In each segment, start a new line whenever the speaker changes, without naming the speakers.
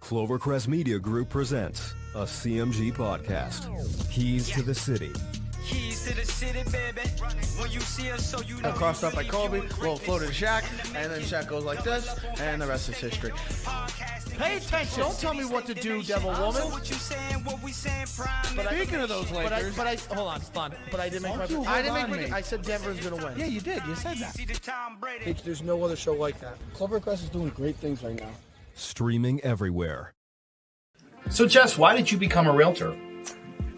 Clovercrest Media Group presents a CMG podcast. Keys to the City.
Keys to the city, baby. When you see us, so you know.
Crossed up by Kobe, will float to Shaq, and then Shaq goes like this, and the rest is history. Pay attention. Don't tell me what to do, devil woman. But speaking of those Lakers, hold on. But I didn't make I said Denver's gonna win.
Yeah, you did. You said that.
There's no other show like that. Clovercrest is doing great things right now.
Streaming everywhere.
So, Jess, why did you become a realtor?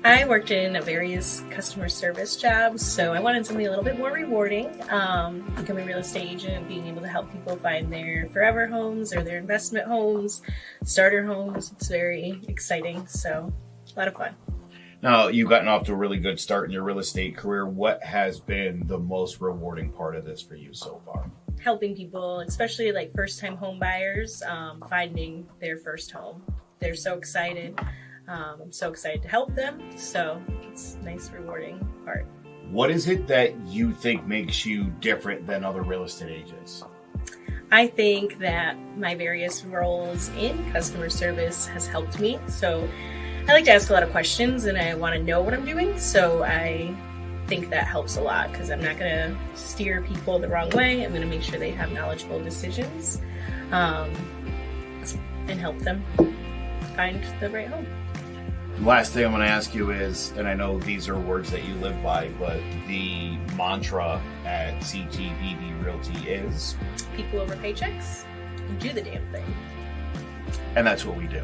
I worked in various customer service jobs, so I wanted something a little bit more rewarding. Becoming a real estate agent, being able to help people find their forever homes or their investment homes, starter homes. It's very exciting, so a lot of fun.
Now, you've gotten off to a really good start in your real estate career. What has been the most rewarding part of this for you so far?
Helping people, especially like first-time home buyers, finding their first home. They're so excited. I'm so excited to help them. So it's a nice, rewarding part.
What is it that you think makes you different than other real estate agents?
I think that my various roles in customer service has helped me. So I like to ask a lot of questions and I want to know what I'm doing. So I think that helps a lot because I'm not going to steer people the wrong way. I'm going to make sure they have knowledgeable decisions and help them find the right home.
Last thing I'm going to ask you is, and I know these are words that you live by, but the mantra at CTBD Realty is?
People over paychecks, do the damn thing.
And that's what we do.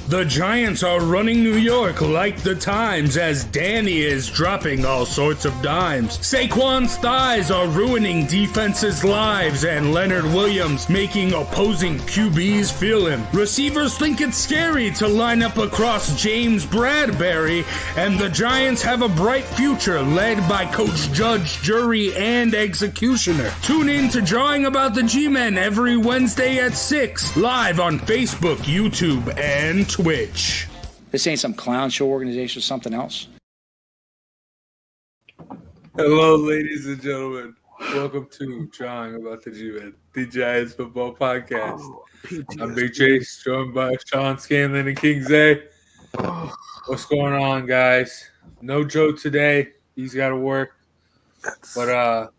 The Giants are running New York like the Times as Danny is dropping all sorts of dimes. Saquon's thighs are ruining defenses' lives and Leonard Williams making opposing QBs feel him. Receivers think it's scary to line up across James Bradbury, and the Giants have a bright future led by Coach Judge, Jury, and Executioner. Tune in to Drawing About the G-Men every Wednesday at 6, live on Facebook, YouTube, and Twitch.
This ain't some clown show organization or something else.
Hello, ladies and gentlemen. Welcome to Drawing About the G-Men, the Giants football podcast. I'm Big Chase, joined by Sean Scanlon and King Zay. What's going on, guys? No Joe today. He's got to work. But,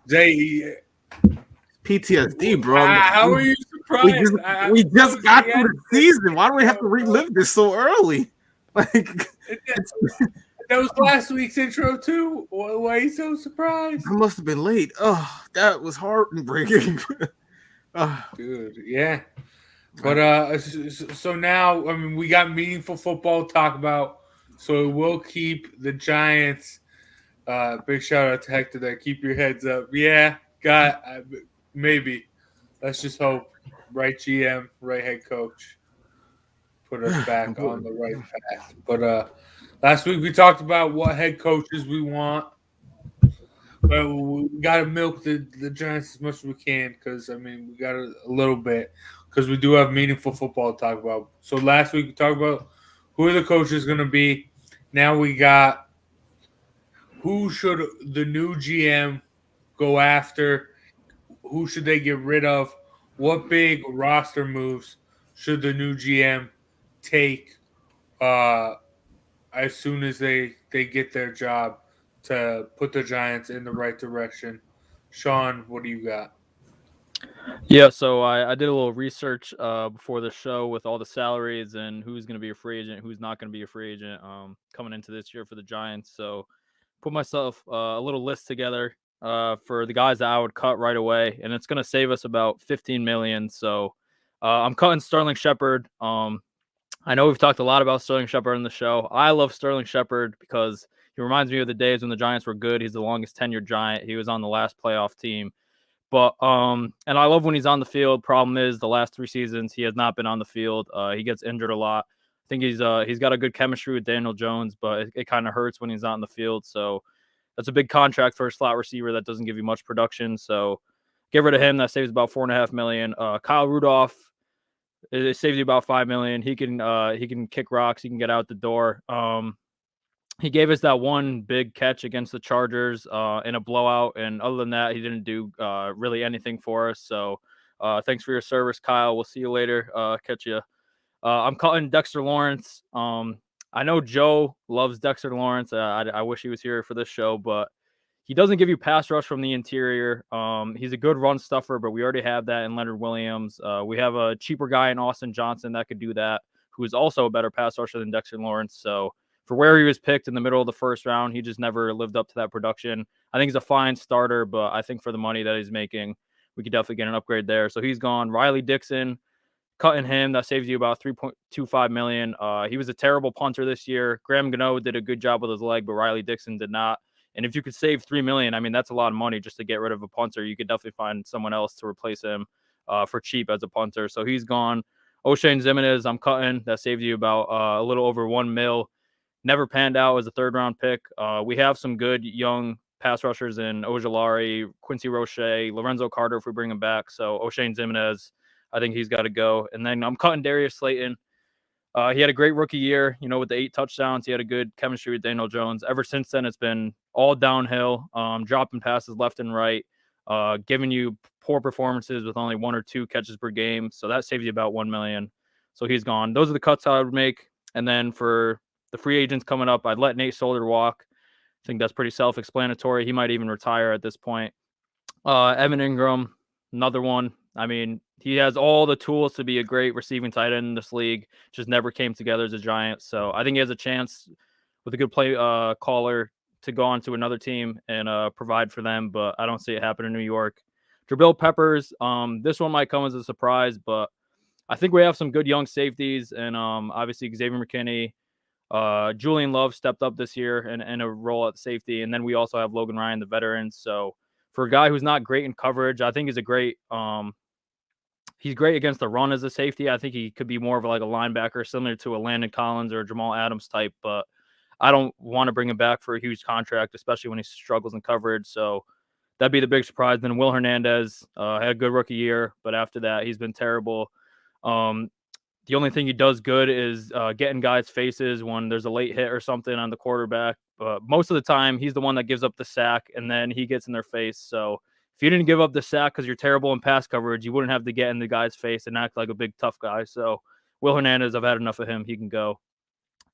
Zay,
PTSD, bro.
how are you surprised?
We just got through the season. Why do we have to relive this so early? Like
that was last week's intro too. Why are you so surprised?
I must have been late. Oh, that was heartbreaking.
Dude, yeah. But so now, I mean, we got meaningful football to talk about. So we'll keep the Giants. Big shout out to Hector there. Keep your heads up. Yeah, maybe. Let's just hope. Right GM, right head coach. Put us back on the right path. But last week we talked about what head coaches we want. But we got to milk the Giants as much as we can because, I mean, we got a little bit because we do have meaningful football to talk about. So last week we talked about who are the coaches going to be. Now we got who should the new GM go after, who should they get rid of, what big roster moves should the new GM take as soon as they get their job to put the Giants in the right direction. Sean, what do you got?
Yeah, so I did a little research before the show with all the salaries and who's going to be a free agent, who's not going to be a free agent coming into this year for the Giants. So put myself a little list together for the guys that I would cut right away, and it's going to save us about $15 million. So I'm cutting Sterling Shepard. I know we've talked a lot about Sterling Shepard in the show. I love Sterling Shepard because he reminds me of the days when the Giants were good. He's the longest tenured Giant. He was on the last playoff team. But and I love when he's on the field. Problem is the last 3 seasons he has not been on the field. He gets injured a lot. I think he's got a good chemistry with Daniel Jones, but it kind of hurts when he's not on the field. So that's a big contract for a slot receiver that doesn't give you much production. So get rid of him. That saves about $4.5 million. Kyle Rudolph, it saves you about $5 million. He can kick rocks. He can get out the door. He gave us that one big catch against the Chargers in a blowout, and other than that, he didn't do really anything for us. So thanks for your service, Kyle. We'll see you later. Catch you. I'm cutting Dexter Lawrence. I know Joe loves Dexter Lawrence. I wish he was here for this show, but he doesn't give you pass rush from the interior. He's a good run stuffer, but we already have that in Leonard Williams. We have a cheaper guy in Austin Johnson that could do that, who is also a better pass rusher than Dexter Lawrence. So for where he was picked in the middle of the first round, he just never lived up to that production. I think he's a fine starter, but I think for the money that he's making, we could definitely get an upgrade there. So he's gone. Riley Dixon, cutting him, that saves you about $3.25 million. He was a terrible punter this year. Graham Gano did a good job with his leg, but Riley Dixon did not. And if you could save $3 million, I mean, that's a lot of money just to get rid of a punter. You could definitely find someone else to replace him for cheap as a punter. So he's gone. O'Shane Zimenez, I'm cutting. That saves you about a little over $1 million. Never panned out as a third-round pick. We have some good young pass rushers in Ojulari, Quincy Roche, Lorenzo Carter if we bring him back. So O'Shane Zimenez, I think he's got to go. And then I'm cutting Darius Slayton. He had a great rookie year, with the 8 touchdowns. He had a good chemistry with Daniel Jones. Ever since then, it's been all downhill, dropping passes left and right, giving you poor performances with only 1 or 2 catches per game. So that saves you about $1 million. So he's gone. Those are the cuts I would make. And then for the free agents coming up, I'd let Nate Solder walk. I think that's pretty self-explanatory. He might even retire at this point. Evan Ingram, another one. I mean, he has all the tools to be a great receiving tight end in this league. Just never came together as a Giant. So I think he has a chance with a good play caller to go on to another team and provide for them. But I don't see it happen in New York. Jabril Peppers, this one might come as a surprise, but I think we have some good young safeties. And obviously Xavier McKinney, Julian Love stepped up this year in a role at safety. And then we also have Logan Ryan, the veteran. So for a guy who's not great in coverage, I think he's a great he's great against the run as a safety. I think he could be more of like a linebacker, similar to a Landon Collins or a Jamal Adams type, but I don't want to bring him back for a huge contract, especially when he struggles in coverage. So that'd be the big surprise. Then Will Hernandez had a good rookie year, but after that, he's been terrible. The only thing he does good is getting guys' faces when there's a late hit or something on the quarterback. But most of the time, he's the one that gives up the sack, and then he gets in their face. So if you didn't give up the sack because you're terrible in pass coverage, you wouldn't have to get in the guy's face and act like a big tough guy. So Will Hernandez, I've had enough of him. He can go.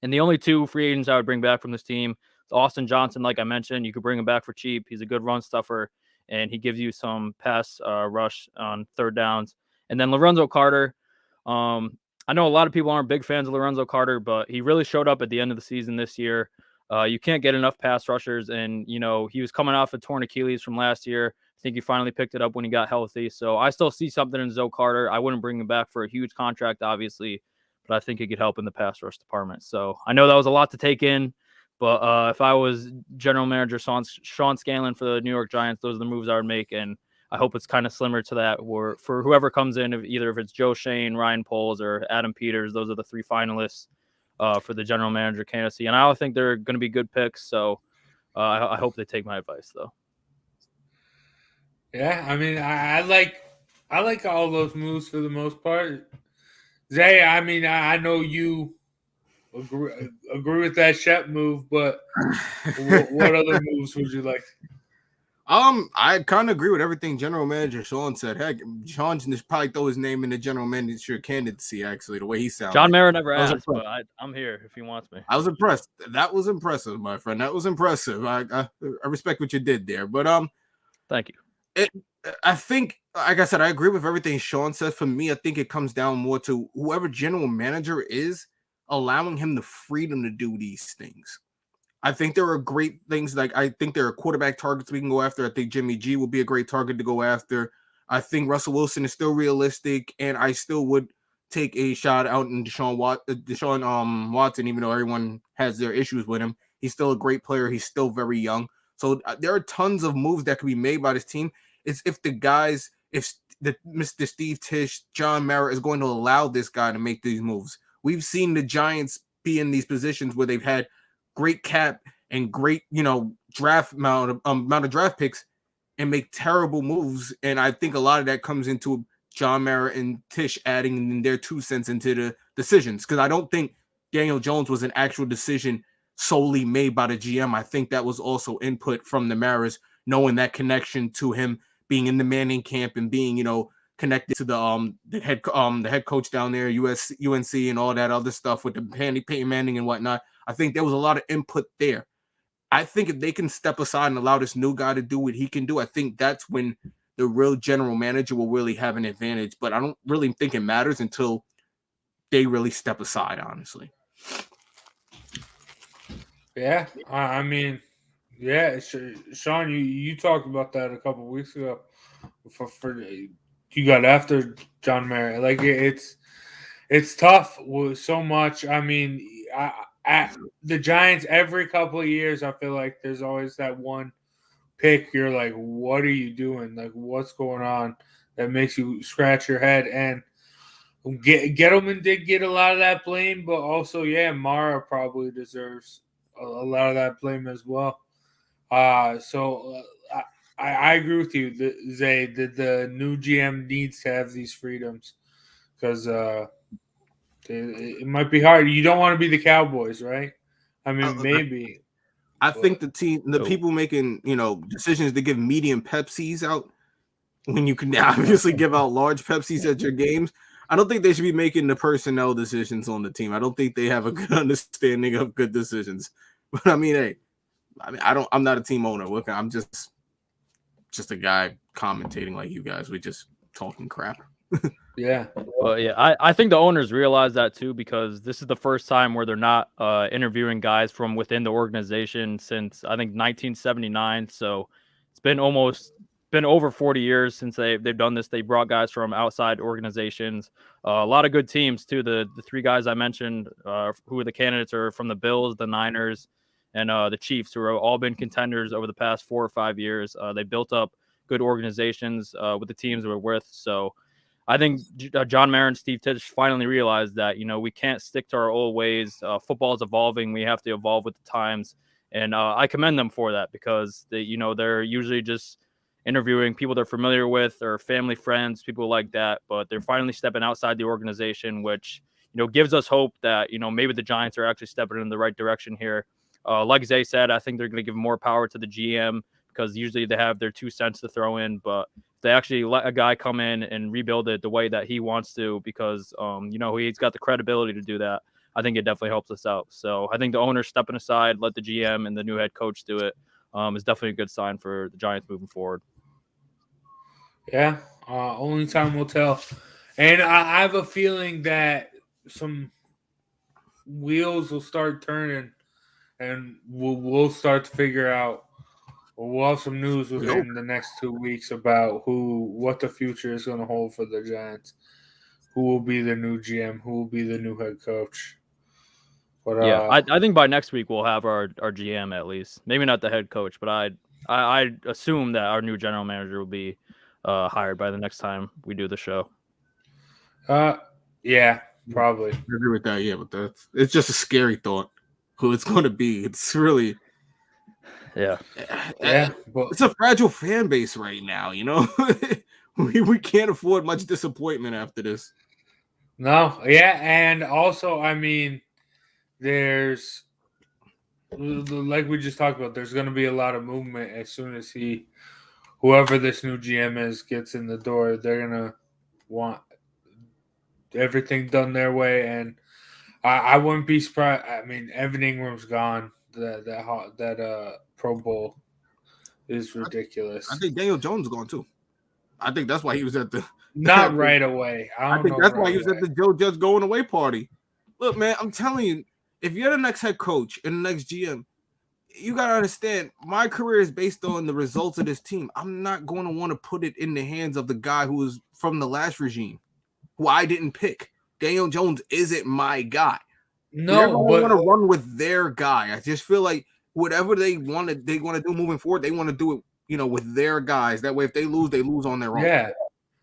And the only 2 free agents I would bring back from this team is Austin Johnson. Like I mentioned, you could bring him back for cheap. He's a good run stuffer, and he gives you some pass rush on third downs. And then Lorenzo Carter. I know a lot of people aren't big fans of Lorenzo Carter, but he really showed up at the end of the season this year. You can't get enough pass rushers, and, he was coming off a torn Achilles from last year. I think he finally picked it up when he got healthy. So I still see something in Zoe Carter. I wouldn't bring him back for a huge contract, obviously, but I think he could help in the pass rush department. So I know that was a lot to take in, but if I was general manager Sean Scanlon for the New York Giants, those are the moves I would make, and I hope it's kind of similar to that for whoever comes in, if it's Joe Shane, Ryan Poles, or Adam Peters. Those are the 3 finalists for the general manager candidacy. And I think they're going to be good picks. So I hope they take my advice, though.
Yeah, I mean, I like all those moves for the most part. Zay, I mean, I know you agree with that Shep move, but what other moves would you like?
I kind of agree with everything General Manager Sean said. Heck, Sean should probably throw his name in the General Manager candidacy, actually, the way he sounds.
John Mara never asked, but I'm here if he wants me.
I was impressed. That was impressive, my friend. That was impressive. I respect what you did there. But
thank you.
I think, like I said, I agree with everything Sean said. For me, I think it comes down more to whoever General Manager is, allowing him the freedom to do these things. I think there are great things. Like, I think there are quarterback targets we can go after. I think Jimmy G will be a great target to go after. I think Russell Wilson is still realistic, and I still would take a shot out in Deshaun Watson, even though everyone has their issues with him. He's still a great player. He's still very young. So there are tons of moves that can be made by this team. It's if Mr. Steve Tisch, John Mara is going to allow this guy to make these moves. We've seen the Giants be in these positions where they've had great cap and great, draft amount of draft picks, and make terrible moves. And I think a lot of that comes into John Mara and Tish adding in their 2 cents into the decisions. Because I don't think Daniel Jones was an actual decision solely made by the GM. I think that was also input from the Maras, knowing that connection to him being in the Manning camp and being, connected to the head coach down there, UNC, and all that other stuff with the Peyton Manning and whatnot. I think there was a lot of input there. I think if they can step aside and allow this new guy to do what he can do, I think that's when the real general manager will really have an advantage. But I don't really think it matters until they really step aside, honestly.
Yeah, I mean, yeah, Sean, you talked about that a couple weeks ago. For you got after John Mara, like it's tough with so much. I mean, at the Giants, every couple of years, I feel like there's always that one pick. You're like, what are you doing? Like, what's going on? That makes you scratch your head. And Gettleman did get a lot of that blame, but also, yeah, Mara probably deserves a lot of that blame as well. So I agree with you, Zay, that the new GM needs to have these freedoms because it might be hard. You don't want to be the Cowboys, right? I mean, maybe.
I think the people making, decisions to give medium Pepsis out when you can obviously give out large Pepsis at your games. I don't think they should be making the personnel decisions on the team. I don't think they have a good understanding of good decisions. But I mean, hey, I'm not a team owner. Look, I'm just a guy commentating like you guys. We're just talking crap.
Yeah.
Well, yeah, I think the owners realize that too, because this is the first time where they're not interviewing guys from within the organization since I think 1979. So it's been over 40 years since they've done this. They brought guys from outside organizations, a lot of good teams too. The 3 guys I mentioned, who are the candidates, are from the Bills, the Niners, and the Chiefs, who have all been contenders over the past 4 or 5 years. They built up good organizations with the teams we're with. So I think John Mara and Steve Tisch finally realized that, we can't stick to our old ways. Football is evolving. We have to evolve with the times. And I commend them for that because they're usually just interviewing people they're familiar with or family, friends, people like that. But they're finally stepping outside the organization, which, gives us hope that, maybe the Giants are actually stepping in the right direction here. Like Zay said, I think they're going to give more power to the GM because usually they have their 2 cents to throw in. But they actually let a guy come in and rebuild it the way that he wants to because, he's got the credibility to do that. I think it definitely helps us out. So I think the owner stepping aside, let the GM and the new head coach do it, is definitely a good sign for the Giants moving forward.
Yeah, only time will tell. And I have a feeling that some wheels will start turning and we'll start to figure out. We'll have some news within the next 2 weeks about what the future is going to hold for the Giants. Who will be the new GM? Who will be the new head coach? But
I think by next week we'll have our GM at least. Maybe not the head coach, but I assume that our new general manager will be hired by the next time we do the show.
Yeah, probably.
I agree with that. Yeah, but it's just a scary thought who it's going to be. It's really.
Yeah,
but it's a fragile fan base right now. We can't afford much disappointment after this.
No, yeah, and also, I mean, there's like we just talked about. There's going to be a lot of movement as soon as whoever this new GM is, gets in the door. They're going to want everything done their way, and I wouldn't be surprised. I mean, Evan Ingram's gone. That Pro Bowl is ridiculous.
I think Daniel Jones is gone too. I think that's why he was at the
not right away.
I think that's why he was at the Joe Judge going away party. Look, man, I'm telling you, if you're the next head coach and the next GM, you gotta understand my career is based on the results of this team. I'm not going to want to put it in the hands of the guy who was from the last regime, who I didn't pick. Daniel Jones isn't my guy.
No,
they're going to want to run with their guy. I just feel like whatever they want to do moving forward, they want to do it, with their guys. That way, if they lose on their own.
Yeah.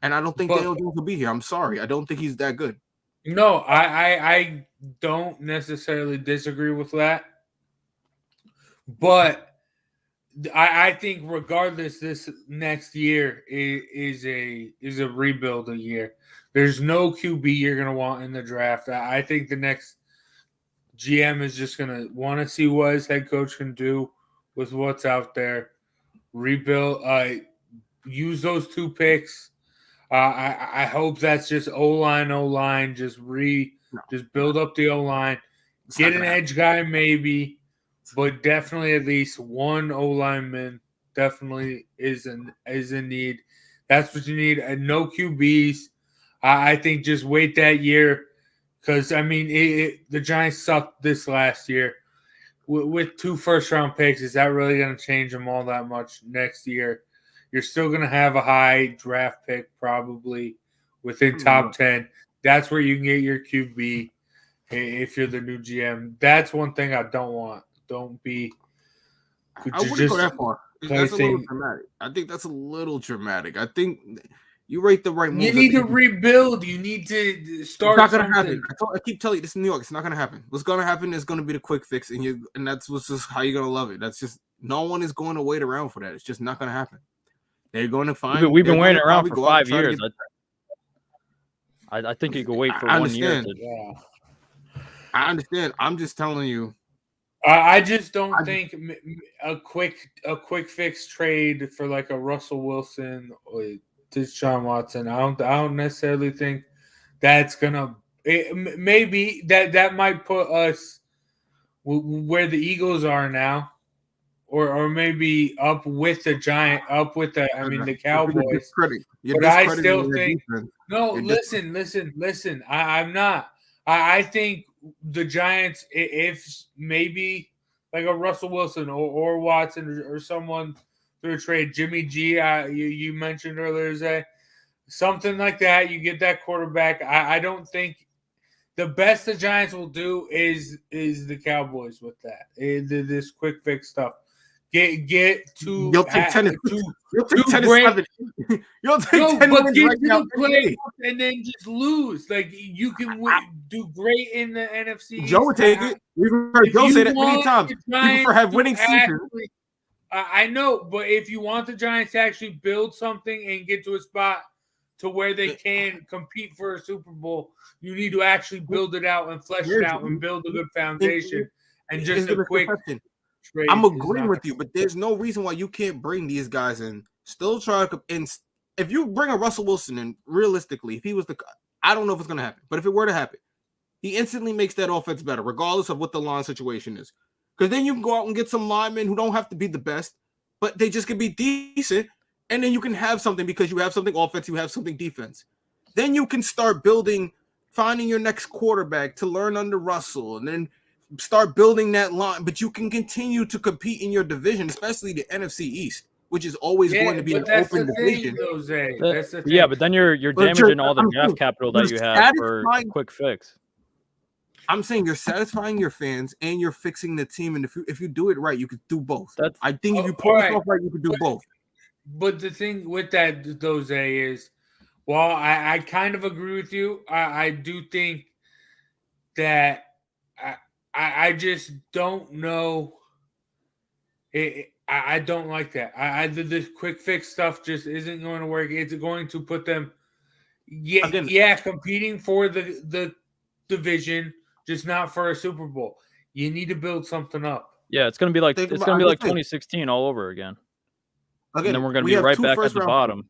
And I don't think Daniel Jones will be here. I'm sorry. I don't think he's that good.
No, I don't necessarily disagree with that. But I think regardless, this next year is a rebuild year. There's no QB you're gonna want in the draft. I think the next GM is just gonna want to see what his head coach can do with what's out there. Rebuild. Use those 2 picks. I hope that's just O-line. Just build up the O-line. Get an edge guy maybe. But definitely at least one O-lineman definitely is in need. That's what you need. And no QBs. I think just wait that year because, I mean, the Giants sucked this last year. With 2 first-round picks, is that really going to change them all that much next year? You're still going to have a high draft pick probably within top 10. That's where you can get your QB if you're the new GM. That's one thing I don't want. Don't be.
I wouldn't go that far. That's a little dramatic. I think that's a little dramatic. I think you rate the right moves.
You need to rebuild. You need to start.
It's not going to happen. I keep telling you, this is New York. It's not going to happen. What's going to happen is going to be the quick fix, and that's what's just how you're going to love it. That's just no one is going to wait around for that. It's just not going to happen. They're going to find.
We've been waiting around for 5 years. I think you could wait for 1 year.
I understand. I'm just telling you.
I just don't think a quick fix trade for like a Russell Wilson or Deshaun Watson. I don't necessarily think that's gonna. Maybe that might put us where the Eagles are now, or maybe up with the the Cowboys. But I still think no. Listen. I'm not. I think the Giants, if maybe like a Russell Wilson or Watson or someone through a trade, Jimmy G, you mentioned earlier, Zay, something like that, you get that quarterback. I don't think the best the Giants will do is the Cowboys with that. This quick fix stuff. Get to
you'll take 10 you'll take 10 you'll take 10
but get to the play and then just lose. Like you can do great in the NFC.
Joe would take it. We've heard Joe say that many times. People have winning seasons.
I know, but if you want the Giants to actually build something and get to a spot to where they can compete for a Super Bowl, you need to actually build it out and flesh it out and build a good foundation. And just a quick
I'm agreeing with you, but there's no reason why you can't bring these guys in. Still try to, and if you bring a Russell Wilson in, realistically, if he was I don't know if it's going to happen, but if it were to happen, he instantly makes that offense better, regardless of what the line situation is. Because then you can go out and get some linemen who don't have to be the best, but they just can be decent, and then you can have something because you have something offense, you have something defense. Then you can start finding your next quarterback to learn under Russell, and then start building that line, but you can continue to compete in your division, especially the NFC East, which is always going to be an open division.
That's the thing.
Yeah, but then you're damaging all the draft capital that you have for a quick fix.
I'm saying you're satisfying your fans and you're fixing the team, and if you do it right, you could do both. I think if you pull it off right, you could do both.
But the thing with that, though, Zay, is while I kind of agree with you, I do think that I just don't know. I don't like that. This quick fix stuff just isn't going to work. It's going to put them, competing for the division, just not for a Super Bowl. You need to build something up.
Yeah, it's going to be like 2016 all over again. And then we're going to be right back at the bottom.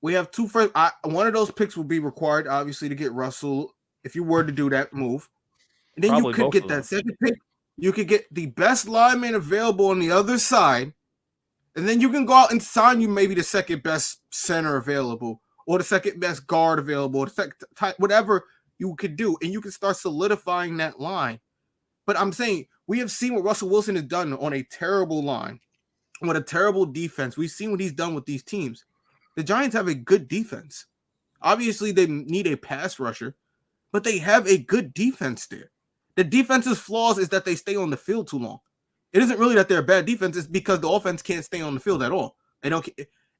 We have two first. One of those picks will be required, obviously, to get Russell. If you were to do that move. And then you could get that second pick. You could get the best lineman available on the other side. And then you can go out and sign you maybe the second best center available or the second best guard available, or whatever you could do. And you can start solidifying that line. But I'm saying we have seen what Russell Wilson has done on a terrible line, with a terrible defense. We've seen what he's done with these teams. The Giants have a good defense. Obviously, they need a pass rusher, but they have a good defense there. The defense's flaws is that they stay on the field too long. It isn't really that they're a bad defense. It's because the offense can't stay on the field at all. They don't.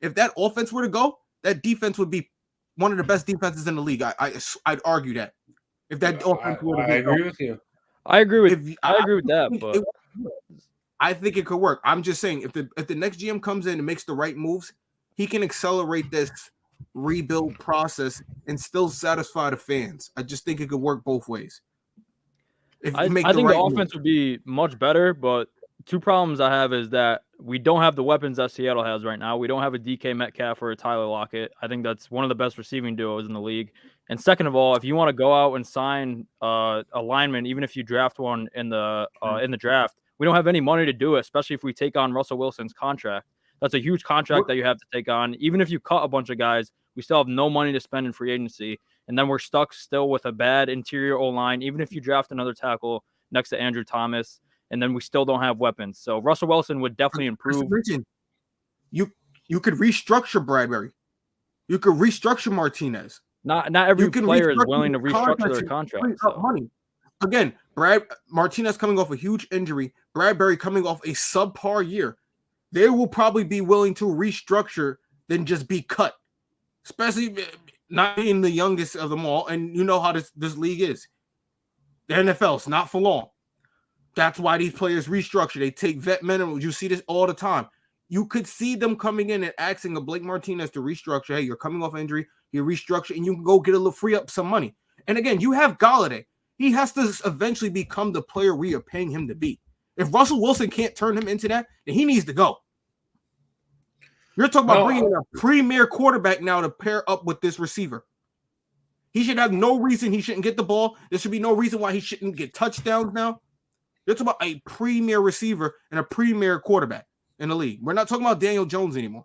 If that offense were to go, that defense would be one of the best defenses in the league. I'd argue that. If that offense were to go,
I agree with you.
I agree with that, but
I think it could work. I'm just saying, if the next GM comes in and makes the right moves, he can accelerate this rebuild process and still satisfy the fans. I just think it could work both ways. If you make
I
the
think
right
the
move.
offense would be much better, but two problems I have is that we don't have the weapons that Seattle has right now. We don't have a DK Metcalf or a Tyler Lockett. I think that's one of the best receiving duos in the league. And second of all, if you want to go out and sign a lineman, even if you draft one in the draft, we don't have any money to do it, especially if we take on Russell Wilson's contract. That's a huge contract that you have to take on. Even if you cut a bunch of guys, we still have no money to spend in free agency. And then we're stuck still with a bad interior O-line, even if you draft another tackle next to Andrew Thomas, and then we still don't have weapons. So Russell Wilson would definitely improve.
You could restructure Bradbury. You could restructure Martinez.
Not every player is willing to restructure their contract. So.
Money. Again, Martinez coming off a huge injury, Bradbury coming off a subpar year. They will probably be willing to restructure than just be cut, especially not being the youngest of them all. And you know how this league is. The NFL, it's not for long. That's why these players restructure. They take vet minimums. You see this all the time. You could see them coming in and asking a Blake Martinez to restructure. Hey, you're coming off injury. You restructure, and you can go get a little free up some money. And again, you have Galladay. He has to eventually become the player we are paying him to be. If Russell Wilson can't turn him into that, then he needs to go. You're talking about bringing in a premier quarterback now to pair up with this receiver. He should have no reason he shouldn't get the ball. There should be no reason why he shouldn't get touchdowns now. You're talking about a premier receiver and a premier quarterback in the league. We're not talking about Daniel Jones anymore.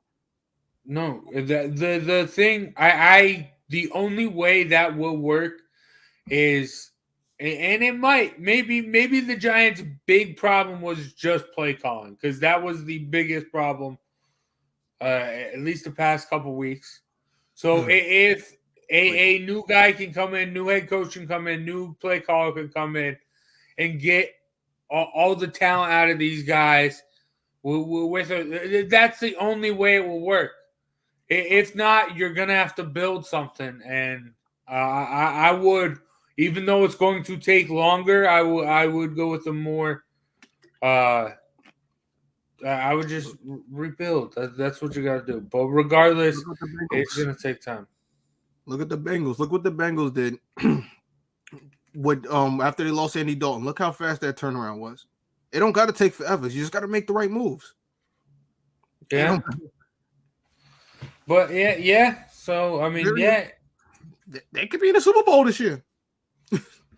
No, the thing the only way that will work is, and it might maybe the Giants' big problem was just play calling, because that was the biggest problem, at least the past couple weeks. So if a new guy can come in, new head coach can come in, new play caller can come in, and get all the talent out of these guys, that's the only way it will work. If not, you're gonna have to build something, and I would, even though it's going to take longer, I would go with the more. I would just rebuild. That's what you got to do. But regardless, it's gonna take time.
Look at the Bengals. Look what the Bengals did. After they lost Andy Dalton, look how fast that turnaround was. It don't got to take forever. You just got to make the right moves.
Yeah. But yeah. So I mean,
they could be in the Super Bowl this year.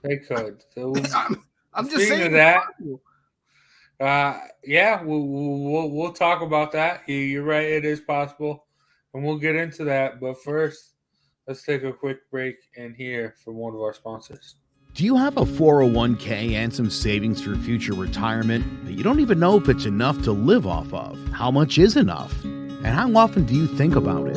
They could. So
I'm just saying
that. We'll talk about that. You're right. It is possible, and we'll get into that. But first, let's take a quick break and hear from one of our sponsors.
Do you have a 401k and some savings for future retirement, but you don't even know if it's enough to live off of? How much is enough? And how often do you think about it?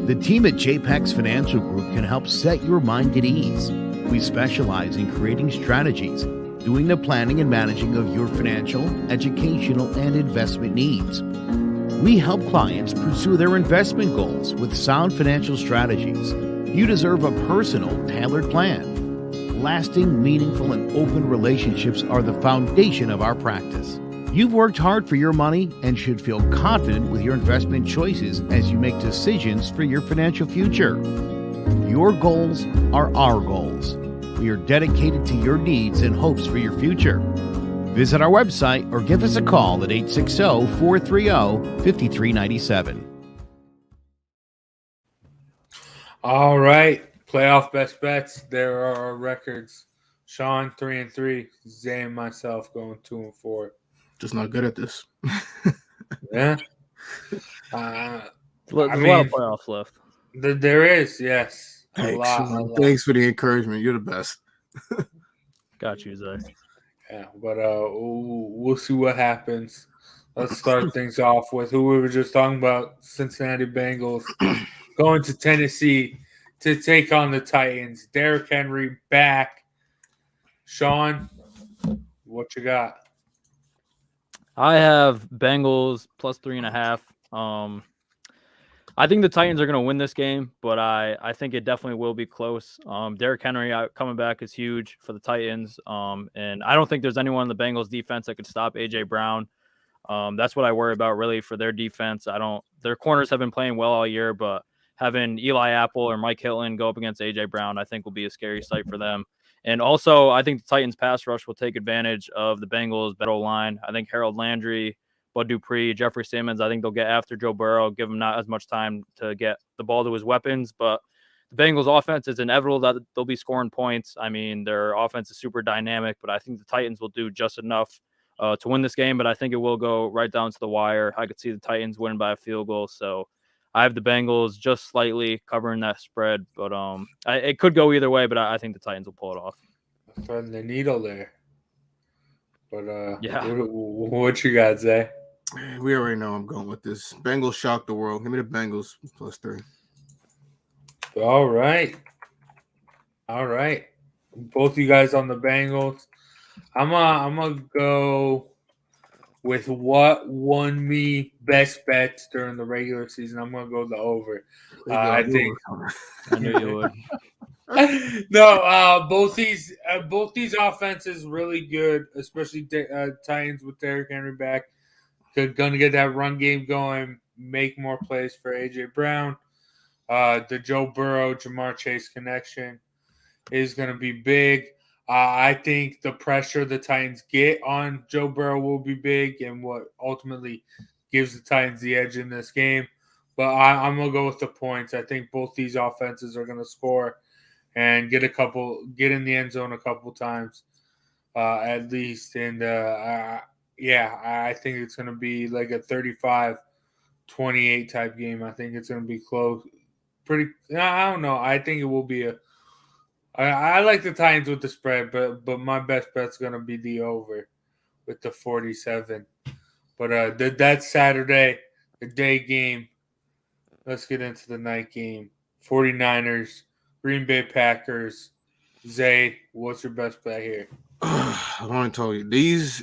The team at JPEX Financial Group can help set your mind at ease. We specialize in creating strategies, doing the planning and managing of your financial, educational, and investment needs. We help clients pursue their investment goals with sound financial strategies. You deserve a personal, tailored plan. Lasting, meaningful, and open relationships are the foundation of our practice. You've worked hard for your money and should feel confident with your investment choices as you make decisions for your financial future. Your goals are our goals. We are dedicated to your needs and hopes for your future. Visit our website or give us a call at 860-430-5397.
All right. Playoff best bets. There are our records. Sean 3-3. Zay and myself going 2-4.
Just not good at this.
Yeah.
There's a lot of playoffs left.
There is, yes. A lot.
Thanks for the encouragement. You're the best.
Got you, Zay.
Yeah, but we'll see what happens. Let's start things off with who we were just talking about, Cincinnati Bengals, going to Tennessee to take on the Titans. Derrick Henry back. Sean, what you got?
I have Bengals plus 3.5. I think the Titans are going to win this game, but I think it definitely will be close. Derrick Henry coming back is huge for the Titans, and I don't think there's anyone in the Bengals defense that could stop A.J. Brown. That's what I worry about really for their defense. Their corners have been playing well all year, but having Eli Apple or Mike Hilton go up against A.J. Brown, I think will be a scary sight for them. And also, I think the Titans pass rush will take advantage of the Bengals' battle line. I think Harold Landry, Bud Dupree, Jeffrey Simmons, I think they'll get after Joe Burrow, give him not as much time to get the ball to his weapons. But the Bengals' offense is inevitable that they'll be scoring points. I mean, their offense is super dynamic, but I think the Titans will do just enough to win this game. But I think it will go right down to the wire. I could see the Titans winning by a field goal. So I have the Bengals just slightly covering that spread. But it could go either way, but I think the Titans will pull it off.
Threading the needle there. But
yeah,
what you got, Zay?
We already know I'm going with this. Bengals shock the world. Give me the Bengals +3.
All right. Both you guys on the Bengals. I'm gonna go with what won me best bets during the regular season. I'm gonna go the over. I think.
I knew you would.
No, both these offenses really good, especially Titans with Derrick Henry back. They're going to get that run game going, make more plays for A.J. Brown. The Joe Burrow, Jamar Chase connection is going to be big. I think the pressure the Titans get on Joe Burrow will be big and what ultimately gives the Titans the edge in this game. But I'm going to go with the points. I think both these offenses are going to score and get in the end zone a couple times at least. And I think it's going to be like a 35-28 type game. I think it's going to be close. I don't know. I think it will be I like the Titans with the spread, but my best bet's going to be the over with the 47. But that's Saturday, the day game. Let's get into the night game. 49ers, Green Bay Packers. Zay, what's your best bet here?
I want to tell you,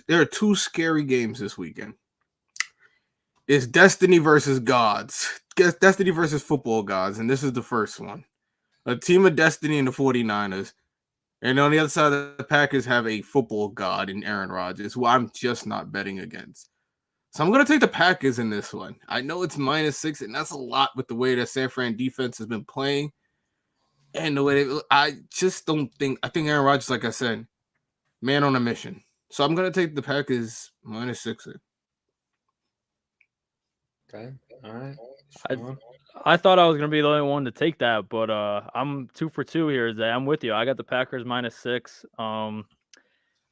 there are two scary games this weekend. It's Destiny versus gods. Destiny versus football gods, and this is the first one. A team of Destiny and the 49ers. And on the other side of the Packers have a football god in Aaron Rodgers, who I'm just not betting against. So I'm going to take the Packers in this one. I know it's -6, and that's a lot with the way that San Fran defense has been playing. And the way I think Aaron Rodgers, like I said, man on a mission. So I'm going to take the Packers -6.
Okay. All right.
I thought I was going to be the only one to take that, but I'm 2 for 2 here, Zay. I'm with you. I got the Packers -6. I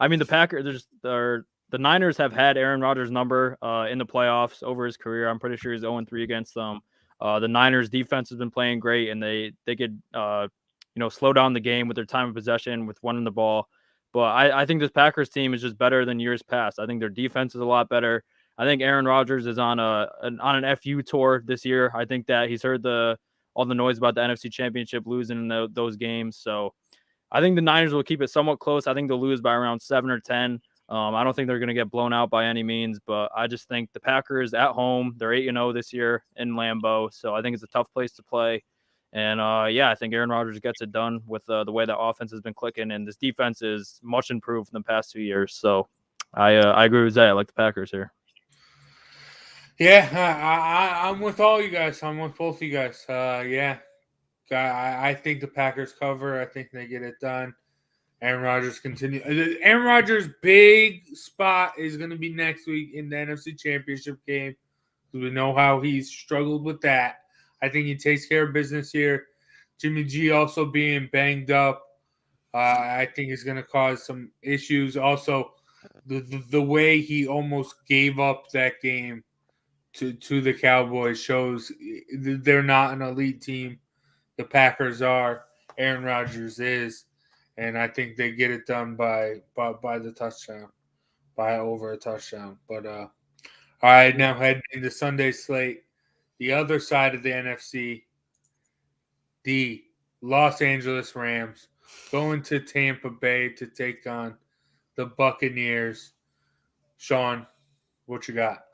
mean, the Packers, the Niners have had Aaron Rodgers' number in the playoffs over his career. I'm pretty sure he's 0-3 against them. The Niners' defense has been playing great, and they could slow down the game with their time of possession, with running the ball. But I think this Packers team is just better than years past. I think their defense is a lot better. I think Aaron Rodgers is on an FU tour this year. I think that he's heard all the noise about the NFC Championship losing in those games. So I think the Niners will keep it somewhat close. I think they'll lose by around 7 or 10. I don't think they're going to get blown out by any means, but I just think the Packers at home, they're 8-0 this year in Lambeau. So I think it's a tough place to play. And I think Aaron Rodgers gets it done with the way that offense has been clicking, and this defense is much improved in the past 2 years. So I agree with Zay. I like the Packers here.
Yeah, I'm with all you guys. I'm with both you guys. I think the Packers cover. I think they get it done. Aaron Rodgers continue. Aaron Rodgers' big spot is going to be next week in the NFC Championship game. We know how he's struggled with that. I think he takes care of business here. Jimmy G also being banged up, I think is going to cause some issues. Also, the way he almost gave up that game to the Cowboys shows they're not an elite team. The Packers are. Aaron Rodgers is. And I think they get it done by the touchdown, by over a touchdown. But all right, now heading into Sunday slate, the other side of the NFC, the Los Angeles Rams going to Tampa Bay to take on the Buccaneers. Sean, what you got?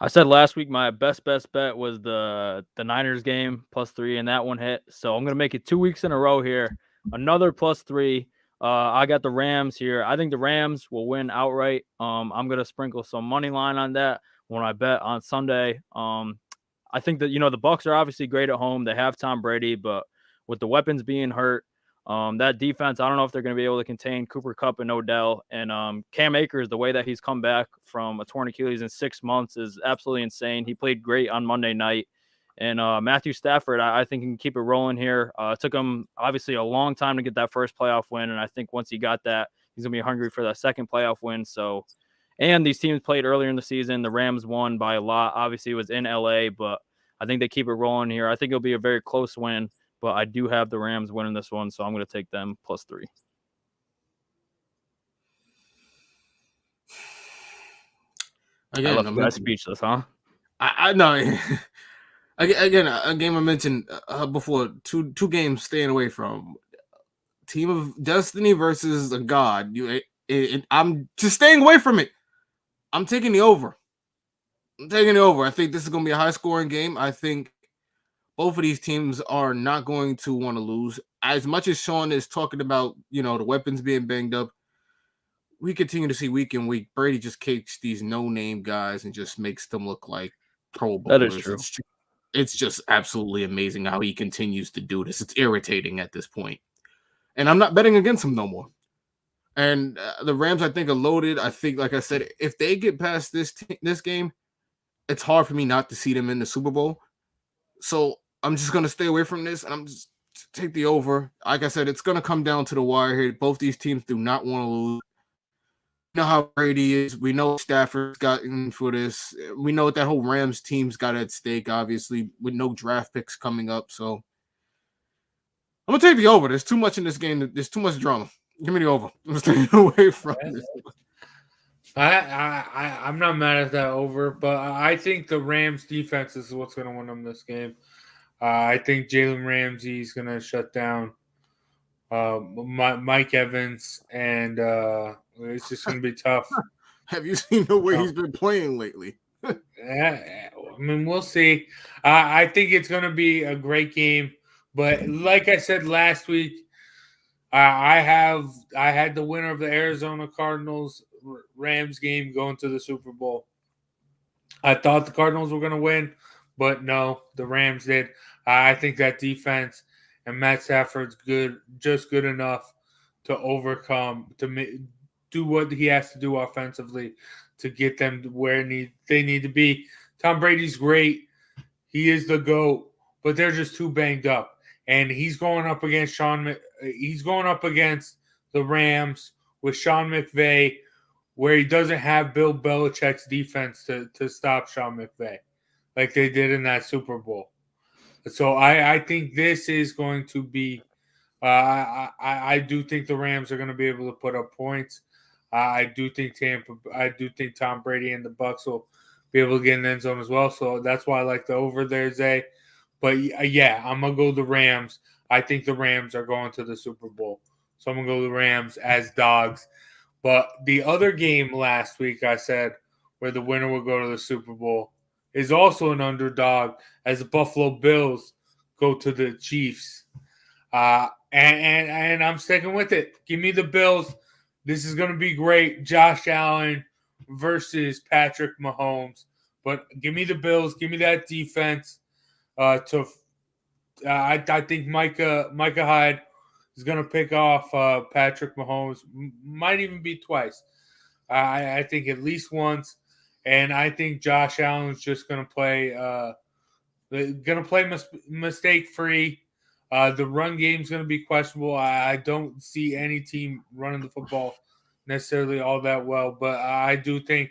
I said last week my best bet was the Niners game +3, and that one hit. So I'm gonna make it 2 weeks in a row here. Another +3. I got the Rams here. I think the Rams will win outright. I'm gonna sprinkle some money line on that when I bet on Sunday. I think that the Bucs are obviously great at home. They have Tom Brady, but with the weapons being hurt, that defense, I don't know if they're going to be able to contain Cooper Kupp and Odell. And Cam Akers, the way that he's come back from a torn Achilles in 6 months is absolutely insane. He played great on Monday night. And Matthew Stafford, I think he can keep it rolling here. It took him obviously a long time to get that first playoff win. And I think once he got that, he's going to be hungry for that second playoff win. So, and these teams played earlier in the season. The Rams won by a lot. Obviously, it was in LA, but I think they keep it rolling here. I think it'll be a very close win. But I do have the Rams winning this one, so I'm going to take them +3.
Again,
I left you guys speechless, huh?
I know. Again, a game I mentioned before, two games staying away from. Team of Destiny versus a God. I'm just staying away from it. I'm taking the over. I think this is going to be a high-scoring game. I think both of these teams are not going to want to lose. As much as Sean is talking about, the weapons being banged up, we continue to see week in week, Brady just kicks these no-name guys and just makes them look like Pro Bowlers.
That is true.
It's just absolutely amazing how he continues to do this. It's irritating at this point. And I'm not betting against him no more. And the Rams, I think, are loaded. I think, like I said, if they get past this game, it's hard for me not to see them in the Super Bowl. So I'm just going to stay away from this, and I'm just take the over. Like I said, it's going to come down to the wire here. Both these teams do not want to lose. We know how Brady is. We know Stafford's gotten for this. We know what that whole Rams team's got at stake, obviously, with no draft picks coming up. So I'm going to take the over. There's too much in this game. There's too much drama. Give me the over. I'm staying away from this.
I'm not mad at that over, but I think the Rams defense is what's going to win them this game. I think Jalen Ramsey's going to shut down Mike Evans, and it's just going to be tough.
Have you seen the way he's been playing lately?
I mean, we'll see. I think it's going to be a great game, but like I said last week, I had the winner of the Arizona Cardinals Rams game going to the Super Bowl. I thought the Cardinals were going to win, but no, the Rams did. I think that defense and Matt Stafford's just good enough to overcome, to do what he has to do offensively to get them to where they need to be. Tom Brady's great. He is the GOAT, but they're just too banged up. And he's going up against the Rams with Sean McVay, where he doesn't have Bill Belichick's defense to stop Sean McVay like they did in that Super Bowl. So I think this is going to be I do think the Rams are going to be able to put up points. I do think Tom Brady and the Bucs will be able to get in the end zone as well. So that's why I like the over there, Zay. But yeah, I'm going to go the Rams. I think the Rams are going to the Super Bowl. So I'm going to go the Rams as dogs. But the other game last week, I said, where the winner will go to the Super Bowl, is also an underdog as the Buffalo Bills go to the Chiefs. And I'm sticking with it. Give me the Bills. This is going to be great. Josh Allen versus Patrick Mahomes. But give me the Bills. Give me that defense. I think Micah Hyde is going to pick off Patrick Mahomes. Might even be twice. I think at least once. And I think Josh Allen's just going to play mistake free. The run game's going to be questionable. I don't see any team running the football necessarily all that well, but I do think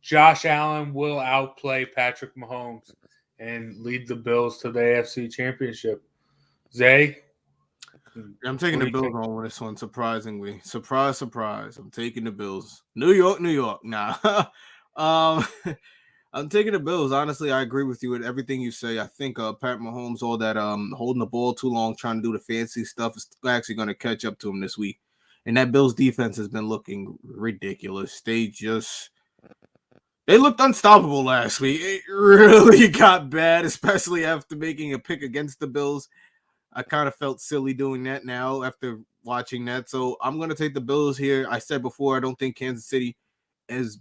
Josh Allen will outplay Patrick Mahomes and lead the Bills to the AFC Championship. Zay?
I'm taking the Bills on this one, surprisingly. Surprise. I'm taking the Bills. New York. Nah. I'm taking the Bills. Honestly, I agree with you with everything you say. I think Pat Mahomes, all that holding the ball too long, trying to do the fancy stuff, is actually going to catch up to him this week. And that Bills defense has been looking ridiculous. They just They looked unstoppable last week. It really got bad, especially after making a pick against the Bills. I kind of felt silly doing that now after watching that. So I'm going to take the Bills here. I said before, I don't think Kansas City is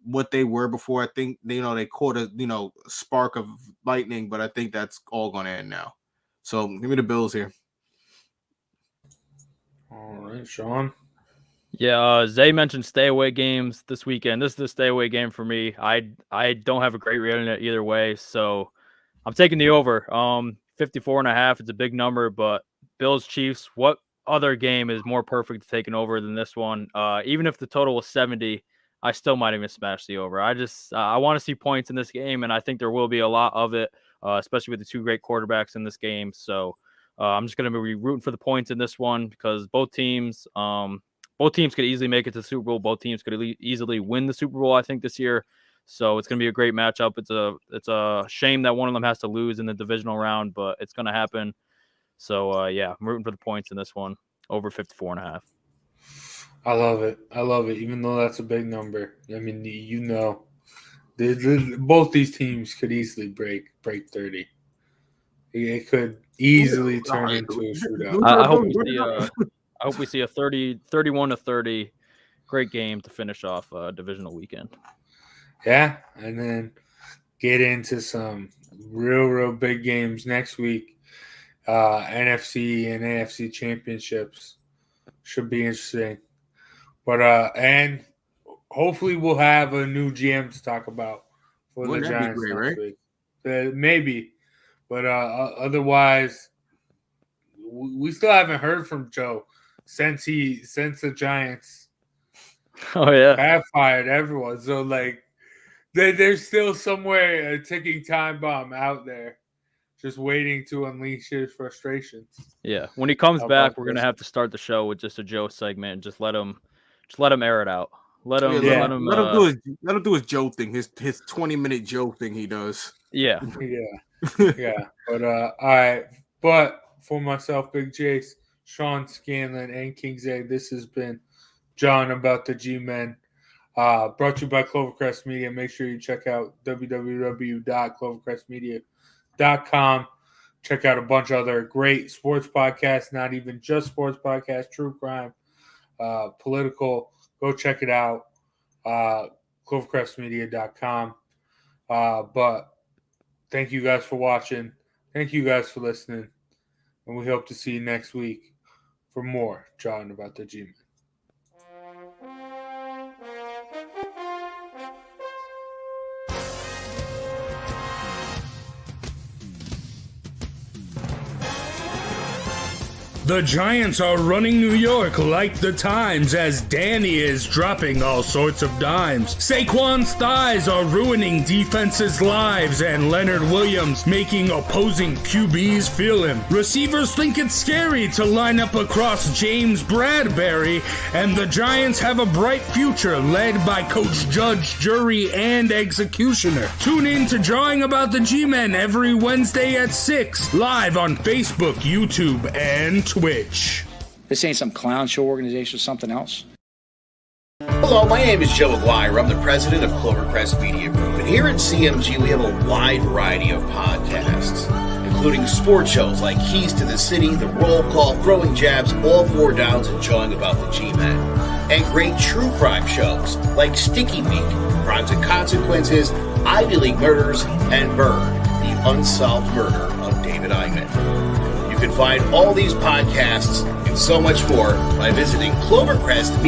what they were before. I think they caught a spark of lightning, but I think that's all going to end now. So give me the Bills here.
All right, Sean.
Yeah, Zay mentioned stay away games this weekend. This is the stay away game for me. I don't have a great read on it either way, so I'm taking the over. 54.5. It's a big number, but Bills Chiefs. What other game is more perfect to take an over than this one? Even if the total was 70, I still might even smash the over. I want to see points in this game, and I think there will be a lot of it, especially with the two great quarterbacks in this game. So I'm just going to be rooting for the points in this one because both teams could easily make it to the Super Bowl. Both teams could easily win the Super Bowl, I think, this year. So it's going to be a great matchup. It's a shame that one of them has to lose in the divisional round, but it's going to happen. So, I'm rooting for the points in this one, over 54.5.
I love it. Even though that's a big number. I mean, both these teams could easily break 30. It could easily turn into a shootout.
I hope we see a 31-30 great game to finish off a divisional weekend.
Yeah, and then get into some real big games next week. NFC and AFC championships should be interesting. But and hopefully we'll have a new GM to talk about for the Giants next week. Maybe, but otherwise, we still haven't heard from Joe since the Giants.
Oh yeah,
have fired everyone. So there's still somewhere a ticking time bomb out there, just waiting to unleash his frustrations.
Yeah, when he comes back, we're gonna have to start the show with just a Joe segment and just let him air it out. Let him
do his Joe thing, his 20-minute Joe thing he does.
Yeah.
Yeah. But all right. But for myself, Big Jace, Sean Scanlon, and King's Egg, this has been John about the G-Men. Brought to you by Clovercrest Media. Make sure you check out www.clovercrestmedia.com. Check out a bunch of other great sports podcasts, not even just sports podcasts, true crime, political. Go check it out, clovercrestmedia.com. But thank you guys for watching. Thank you guys for listening. And we hope to see you next week for more John about the G-Men.
The Giants are running New York like the times as Danny is dropping all sorts of dimes. Saquon's thighs are ruining defenses' lives and Leonard Williams making opposing QBs feel him. Receivers think it's scary to line up across James Bradbury, and the Giants have a bright future led by Coach Judge, Jury, and Executioner. Tune in to Drawing About the G-Men every Wednesday at 6, live on Facebook, YouTube, and Twitch.
This ain't some clown show organization or something else.
Hello, my name is Joe Aguirre. I'm the president of Clovercrest Media Group. And here at CMG, we have a wide variety of podcasts, including sports shows like Keys to the City, The Roll Call, Throwing Jabs, All Four Downs, and Jawing About the G-Men. And great true crime shows like Sticky Week, Crimes and Consequences, Ivy League Murders, and Bird, the unsolved murder of David Eichmann. You can find all these podcasts and so much more by visiting Clovercrest Media.